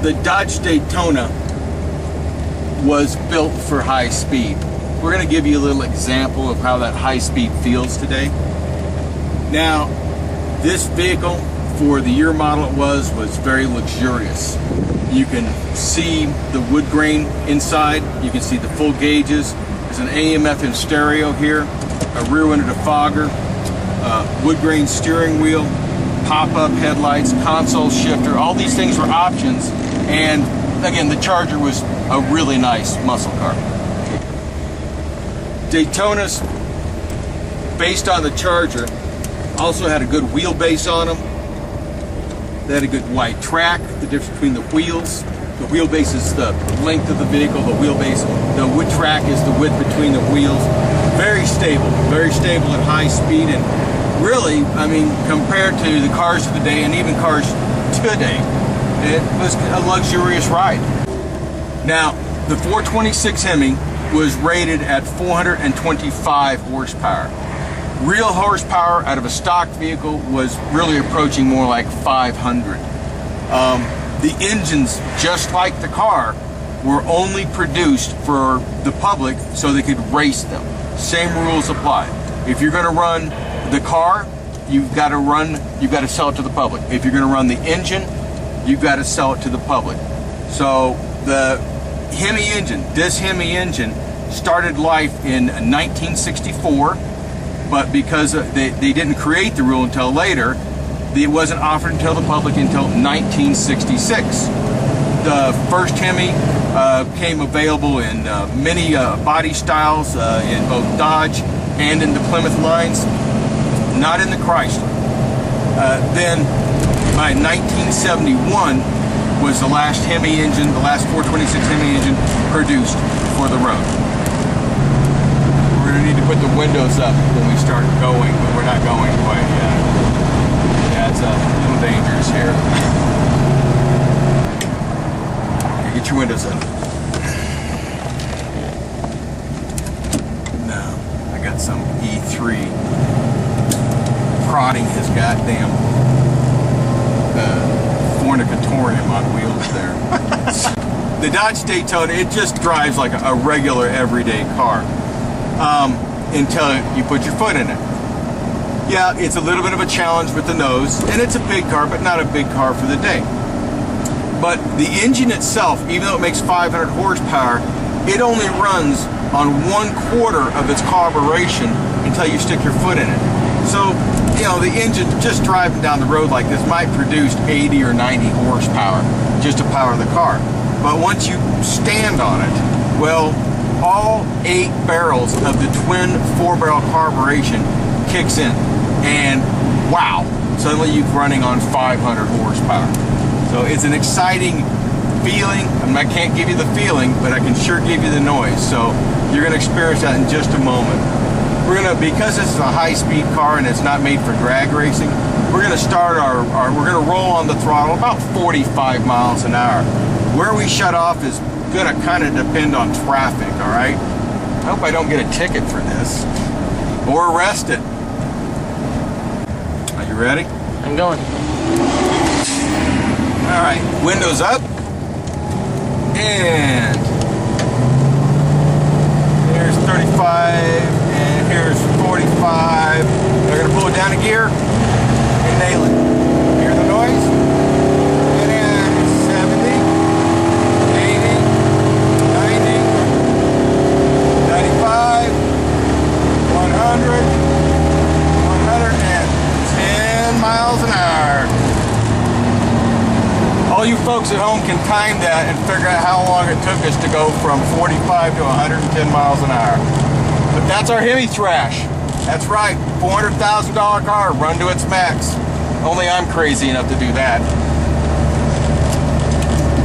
the Dodge Daytona was built for high speed. We're going to give you a little example of how that high speed feels today. Now, this vehicle, for the year model it was very luxurious. You can see the wood grain inside. You can see the full gauges. There's an AM/FM stereo here, a rear window defogger, wood grain steering wheel, pop-up headlights, console shifter. All these things were options. And again, the Charger was a really nice muscle car. Daytonas, based on the Charger, also had a good wheelbase on them. They had a good wide track, the difference between the wheels. The wheelbase is the length of the vehicle, the wheelbase. The wood track is the width between the wheels. Very stable at high speed. And really, I mean, compared to the cars of the day and even cars today, it was a luxurious ride. Now, the 426 Hemi was rated at 425 horsepower. Real horsepower out of a stock vehicle was really approaching more like 500. The engines, just like the car, were only produced for the public so they could race them. Same rules apply. If you're going to run the car, you've got to sell it to the public. If you're going to run the engine, you've got to sell it to the public. So the Hemi engine, this Hemi engine, started life in 1964. But because they didn't create the rule until later, it wasn't offered until the public until 1966. The first Hemi came available in many body styles in both Dodge and in the Plymouth lines, not in the Chrysler. Then by 1971 was the last Hemi engine, the last 426 Hemi engine produced for the road. We're going to need to put the windows up when we start going, but we're not going quite yet. Yeah, it's a little dangerous here. Yeah, get your windows up. Now, I got some E3 prodding his goddamn fornicatorium on wheels there. The Dodge Daytona, it just drives like a regular everyday car. Until you put your foot in it. Yeah, it's a little bit of a challenge with the nose, and it's a big car, but not a big car for the day. But the engine itself, even though it makes 500 horsepower, it only runs on 1/4 of its carburation until you stick your foot in it. So, you know, the engine just driving down the road like this might produce 80 or 90 horsepower just to power the car. But once you stand on it, well, all 8 barrels of the twin 4-barrel carburation kicks in, and wow, suddenly you're running on 500 horsepower. So it's an exciting feeling. I mean, I can't give you the feeling, but I can sure give you the noise. So you're going to experience that in just a moment. Because this is a high-speed car and it's not made for drag racing, we're going to start we're going to roll on the throttle about 45 miles an hour. Where we shut off is going to kind of depend on traffic, all right? I hope I don't get a ticket for this or arrested. Are you ready? I'm going. All right, windows up, and here's 35, and here's 45. We're going to pull it down a gear and nail it. Hear the noise? And then 70. 95, 100, 110 miles an hour. All you folks at home can time that and figure out how long it took us to go from 45 to 110 miles an hour. But that's our Hemi Thrash. That's right, $400,000 car run to its max. Only I'm crazy enough to do that.